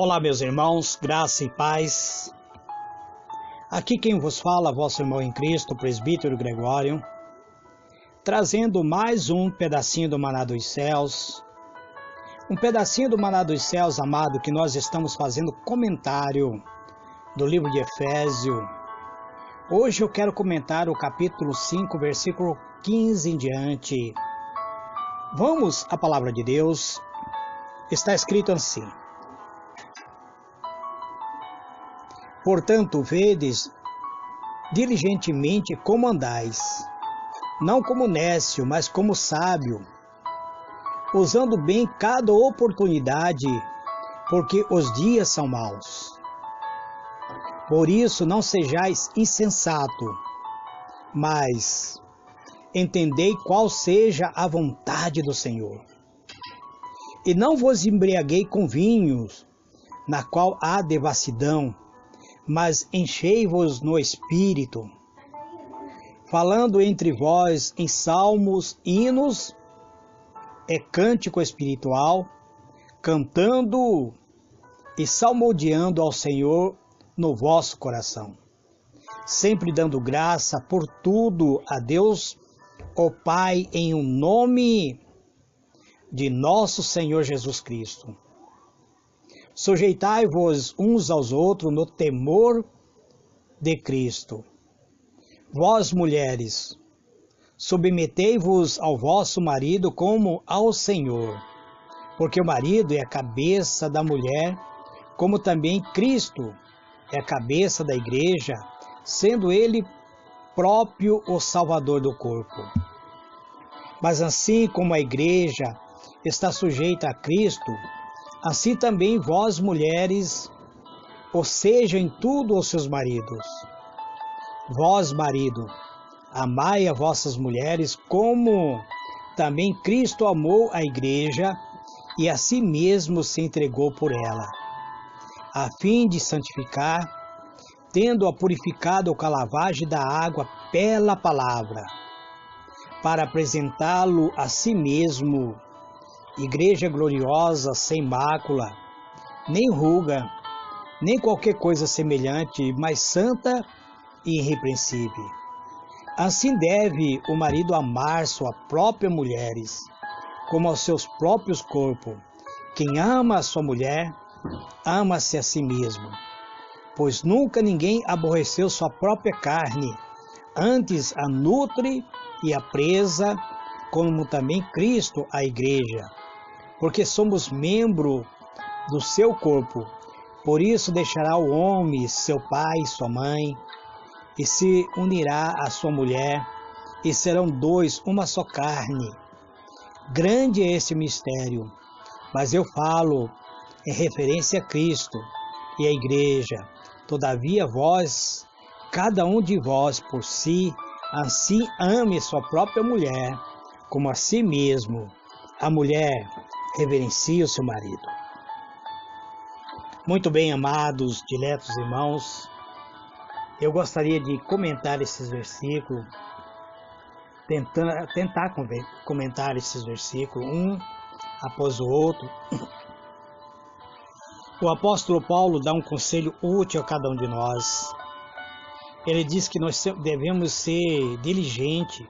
Olá, meus irmãos, graça e paz. Aqui quem vos fala, vosso irmão em Cristo, presbítero Gregório, trazendo mais um pedacinho do Maná dos Céus. Um pedacinho do Maná dos Céus, amado, que nós estamos fazendo comentário do livro de Efésios. Hoje eu quero comentar o capítulo 5, versículo 15 em diante. Vamos à palavra de Deus. Está escrito assim: Portanto, vedes diligentemente como andais, não como nécio, mas como sábio, usando bem cada oportunidade, porque os dias são maus. Por isso não sejais insensato, mas entendei qual seja a vontade do Senhor. E não vos embriaguei com vinhos, na qual há devassidão, mas enchei-vos no Espírito, falando entre vós em salmos, hinos e cântico espiritual, cantando e salmodiando ao Senhor no vosso coração, sempre dando graça por tudo a Deus, o Pai, em o nome de nosso Senhor Jesus Cristo. Sujeitai-vos uns aos outros no temor de Cristo. Vós, mulheres, submetei-vos ao vosso marido como ao Senhor, porque o marido é a cabeça da mulher, como também Cristo é a cabeça da igreja, sendo ele próprio o Salvador do corpo. Mas assim como a igreja está sujeita a Cristo, assim também vós, mulheres, ou seja, em tudo os seus maridos. Vós, marido, amai as vossas mulheres, como também Cristo amou a igreja e a si mesmo se entregou por ela, a fim de santificar, tendo-a purificado com a lavagem da água pela palavra, para apresentá-lo a si mesmo, igreja gloriosa, sem mácula, nem ruga, nem qualquer coisa semelhante, mas santa e irrepreensível. Assim deve o marido amar sua própria mulher, como aos seus próprios corpos. Quem ama a sua mulher, ama-se a si mesmo. Pois nunca ninguém aborreceu sua própria carne, antes a nutre e a presa, como também Cristo a igreja, porque somos membro do seu corpo. Por isso deixará o homem seu pai e sua mãe, e se unirá à sua mulher, e serão dois uma só carne. Grande é esse mistério, mas eu falo em referência a Cristo e a igreja. Todavia vós, cada um de vós por si, assim ame sua própria mulher, como a si mesmo. A mulher reverencia o seu marido. Muito bem, amados, diletos irmãos, eu gostaria de comentar esses versículos, tentar comentar esses versículos, um após o outro. O apóstolo Paulo dá um conselho útil a cada um de nós. Ele diz que nós devemos ser diligentes,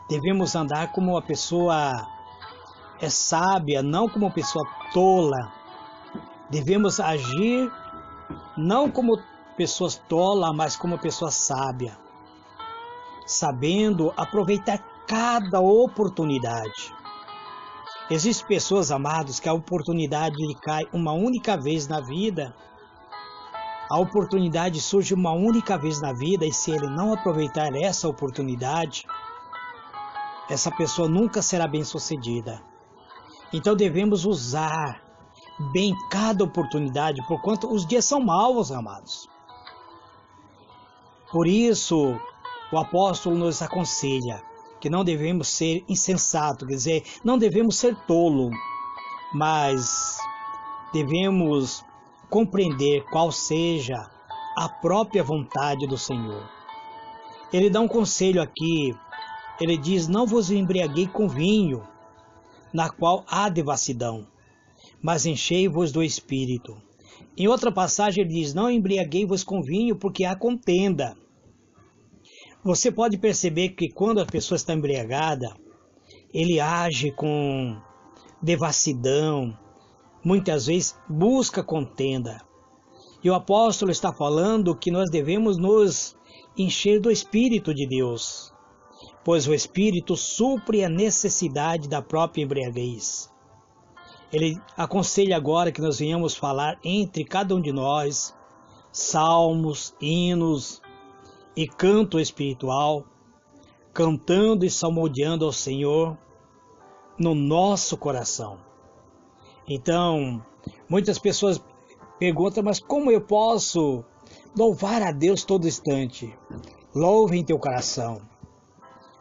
devemos andar como uma pessoa é sábia, não como uma pessoa tola. Devemos agir não como pessoas tolas, mas como pessoa sábia, sabendo aproveitar cada oportunidade. Existem pessoas, amados, que a oportunidade lhe cai uma única vez na vida. A oportunidade surge uma única vez na vida, e se ele não aproveitar essa oportunidade, essa pessoa nunca será bem-sucedida. Então devemos usar bem cada oportunidade, porquanto os dias são maus, amados. Por isso, o apóstolo nos aconselha que não devemos ser insensatos, quer dizer, não devemos ser tolo, mas devemos compreender qual seja a própria vontade do Senhor. Ele dá um conselho aqui, ele diz: não vos embriaguei com vinho, na qual há devassidão, mas enchei-vos do Espírito. Em outra passagem ele diz, não embriaguei-vos com vinho, porque há contenda. Você pode perceber que quando a pessoa está embriagada, ele age com devassidão, muitas vezes busca contenda. E o apóstolo está falando que nós devemos nos encher do Espírito de Deus, pois o Espírito supre a necessidade da própria embriaguez. Ele aconselha agora que nós venhamos falar entre cada um de nós salmos, hinos e canto espiritual, cantando e salmodiando ao Senhor no nosso coração. Então, muitas pessoas perguntam, mas como eu posso louvar a Deus todo instante? Louve em teu coração.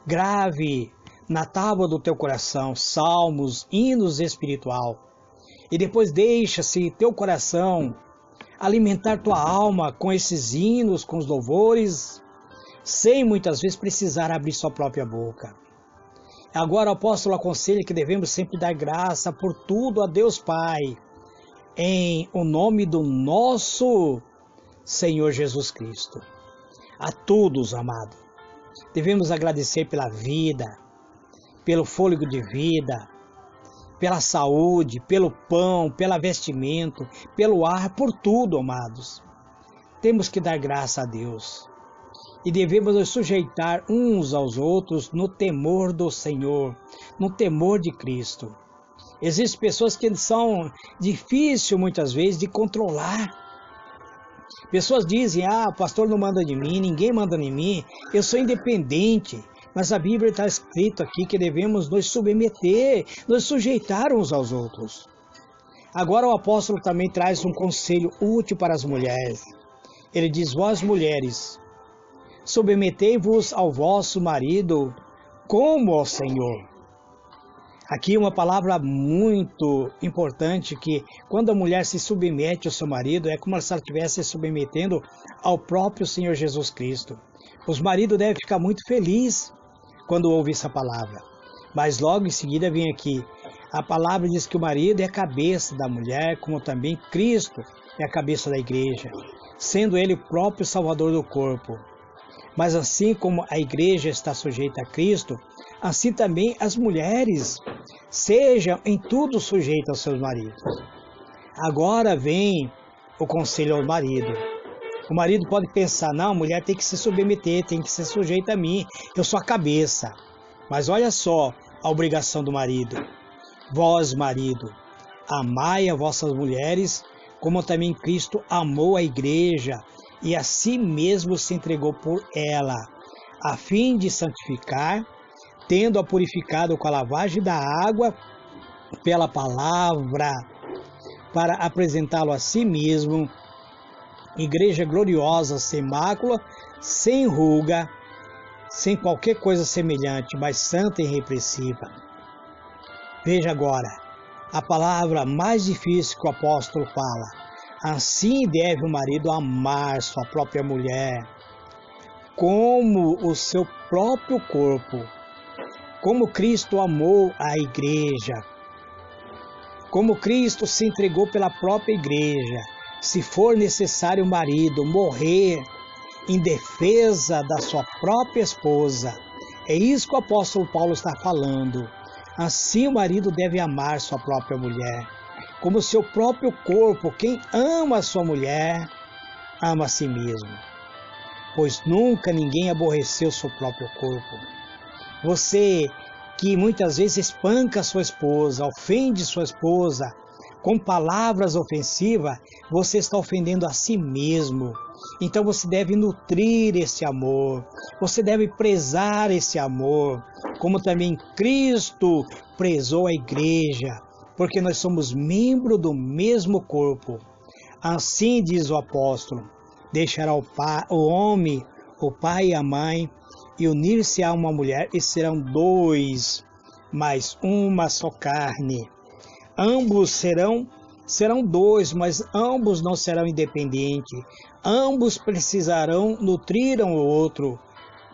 Grave na tábua do teu coração salmos, hinos espiritual. E depois deixa-se teu coração alimentar tua alma com esses hinos, com os louvores, sem muitas vezes precisar abrir sua própria boca. Agora o apóstolo aconselha que devemos sempre dar graça por tudo a Deus Pai, em o nome do nosso Senhor Jesus Cristo. A todos, amado, devemos agradecer pela vida, pelo fôlego de vida, pela saúde, pelo pão, pela vestimento, pelo ar, por tudo, amados. Temos que dar graça a Deus. E devemos nos sujeitar uns aos outros no temor do Senhor, no temor de Cristo. Existem pessoas que são difíceis muitas vezes de controlar. Pessoas dizem, o pastor não manda de mim, ninguém manda em mim, eu sou independente. Mas a Bíblia está escrito aqui que devemos nos submeter, nos sujeitar uns aos outros. Agora o apóstolo também traz um conselho útil para as mulheres. Ele diz, vós mulheres, submetei-vos ao vosso marido como ao Senhor. Aqui uma palavra muito importante, que quando a mulher se submete ao seu marido, é como se ela estivesse se submetendo ao próprio Senhor Jesus Cristo. Os maridos devem ficar muito felizes quando ouvem essa palavra. Mas logo em seguida vem aqui, a palavra diz que o marido é a cabeça da mulher, como também Cristo é a cabeça da igreja, sendo ele o próprio Salvador do corpo. Mas assim como a igreja está sujeita a Cristo, assim também as mulheres sejam em tudo sujeitas aos seus maridos. Agora vem o conselho ao marido. O marido pode pensar, não, a mulher tem que se submeter, tem que ser sujeita a mim, eu sou a cabeça. Mas olha só a obrigação do marido. Vós, marido, amai as vossas mulheres, como também Cristo amou a igreja e a si mesmo se entregou por ela, a fim de santificar, tendo-a purificado com a lavagem da água pela palavra, para apresentá-lo a si mesmo, igreja gloriosa, sem mácula, sem ruga, sem qualquer coisa semelhante, mas santa e irrepreensível. Veja agora, a palavra mais difícil que o apóstolo fala. Assim deve o marido amar sua própria mulher, como o seu próprio corpo, como Cristo amou a igreja, como Cristo se entregou pela própria igreja. Se for necessário o marido morrer em defesa da sua própria esposa, é isso que o apóstolo Paulo está falando. Assim o marido deve amar sua própria mulher, como seu próprio corpo. Quem ama a sua mulher, ama a si mesmo, pois nunca ninguém aborreceu seu próprio corpo. Você que muitas vezes espanca sua esposa, ofende sua esposa, com palavras ofensivas, você está ofendendo a si mesmo. Então você deve nutrir esse amor, você deve prezar esse amor, como também Cristo prezou a igreja, porque nós somos membros do mesmo corpo. Assim diz o apóstolo, deixará o homem, o pai e a mãe, e unir-se a uma mulher, e serão dois, mais uma só carne. Ambos serão dois, mas ambos não serão independentes. Ambos precisarão nutrir um ao outro.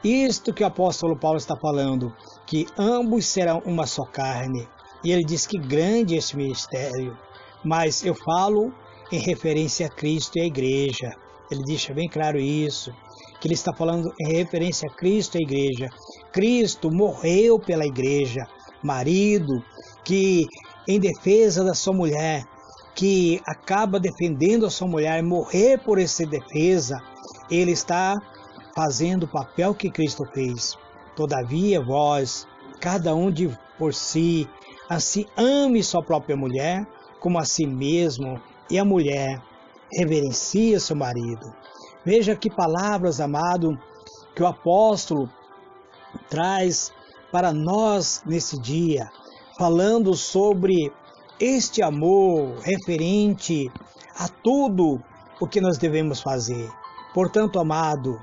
Isto que o apóstolo Paulo está falando, que ambos serão uma só carne. E ele diz que grande é esse mistério. Mas eu falo em referência a Cristo e a igreja. Ele deixa bem claro isso, que ele está falando em referência a Cristo e a igreja. Cristo morreu pela igreja, marido que em defesa da sua mulher, que acaba defendendo a sua mulher, morrer por essa defesa, ele está fazendo o papel que Cristo fez. Todavia vós, cada um de por si, assim ame sua própria mulher, como a si mesmo, e a mulher reverencia seu marido. Veja que palavras, amado, que o apóstolo traz para nós nesse dia, falando sobre este amor referente a tudo o que nós devemos fazer. Portanto, amado,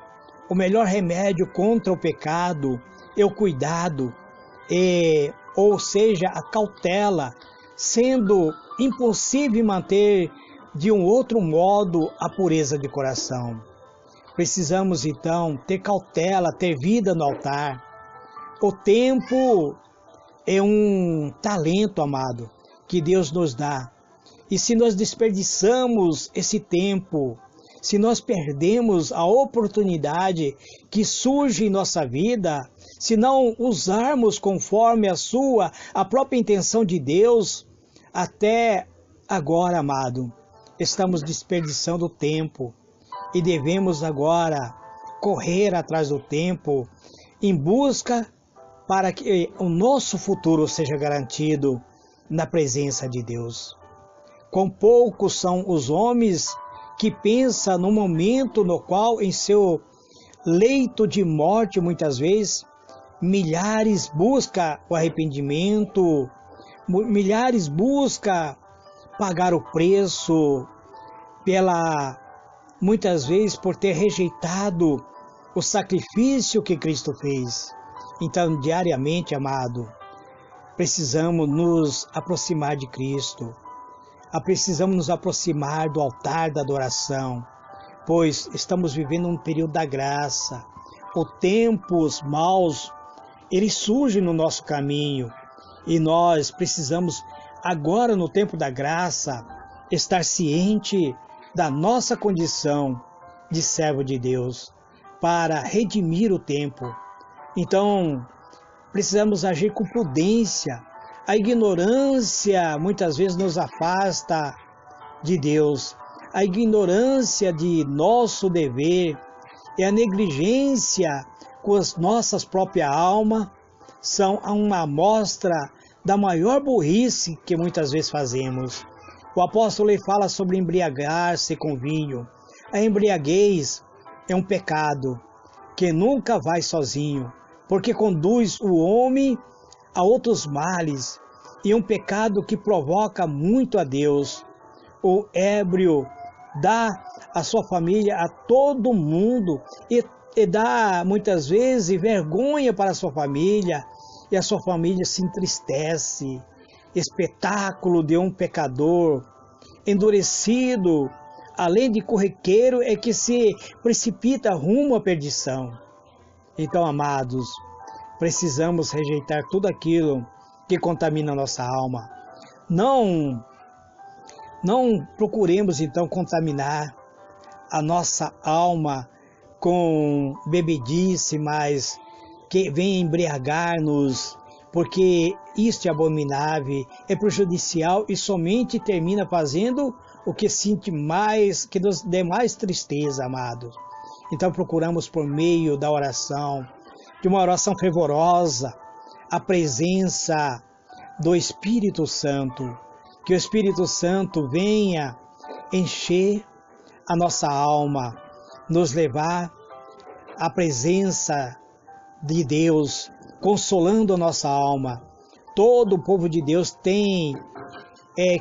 o melhor remédio contra o pecado é o cuidado, ou seja, a cautela, sendo impossível manter de um outro modo a pureza de coração. Precisamos então ter cautela, ter vida no altar. O tempo é um talento, amado, que Deus nos dá. E se nós desperdiçamos esse tempo, se nós perdemos a oportunidade que surge em nossa vida, se não usarmos conforme a própria intenção de Deus, até agora, amado, estamos desperdiçando o tempo e devemos agora correr atrás do tempo em busca para que o nosso futuro seja garantido na presença de Deus. Quão poucos são os homens que pensam no momento no qual, em seu leito de morte, muitas vezes, milhares buscam o arrependimento, milhares buscam pagar o preço muitas vezes por ter rejeitado o sacrifício que Cristo fez. Então, diariamente, amado, precisamos nos aproximar de Cristo. Precisamos nos aproximar do altar da adoração, pois estamos vivendo um período da graça. Os tempos maus, eles surgem no nosso caminho e nós precisamos, agora no tempo da graça, estar ciente da nossa condição de servo de Deus para redimir o tempo. Então, precisamos agir com prudência. A ignorância muitas vezes nos afasta de Deus. A ignorância de nosso dever e a negligência com as nossas próprias almas são uma amostra da maior burrice que muitas vezes fazemos. O apóstolo fala sobre embriagar-se com vinho. A embriaguez é um pecado que nunca vai sozinho, porque conduz o homem a outros males, e um pecado que provoca muito a Deus. O ébrio dá a sua família a todo mundo e dá muitas vezes vergonha para a sua família, e a sua família se entristece. Espetáculo de um pecador endurecido, além de corriqueiro, é que se precipita rumo à perdição. Então, amados, precisamos rejeitar tudo aquilo que contamina a nossa alma. Não procuremos então contaminar a nossa alma com bebedice, mas que venha embriagar-nos, porque isto é abominável, é prejudicial e somente termina fazendo o que sente mais, que nos dê mais tristeza, amados. Então procuramos por meio da oração, de uma oração fervorosa, a presença do Espírito Santo, que o Espírito Santo venha encher a nossa alma, nos levar à presença de Deus, consolando a nossa alma. Todo o povo de Deus tem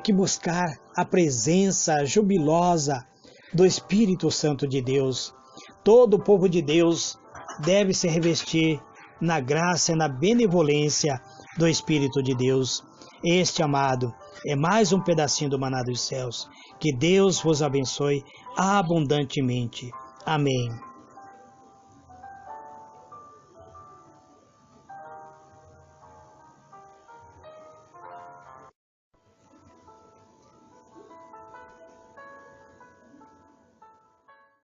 que buscar a presença jubilosa do Espírito Santo de Deus. Todo o povo de Deus deve se revestir na graça e na benevolência do Espírito de Deus. Este, amado, é mais um pedacinho do maná dos céus. Que Deus vos abençoe abundantemente. Amém.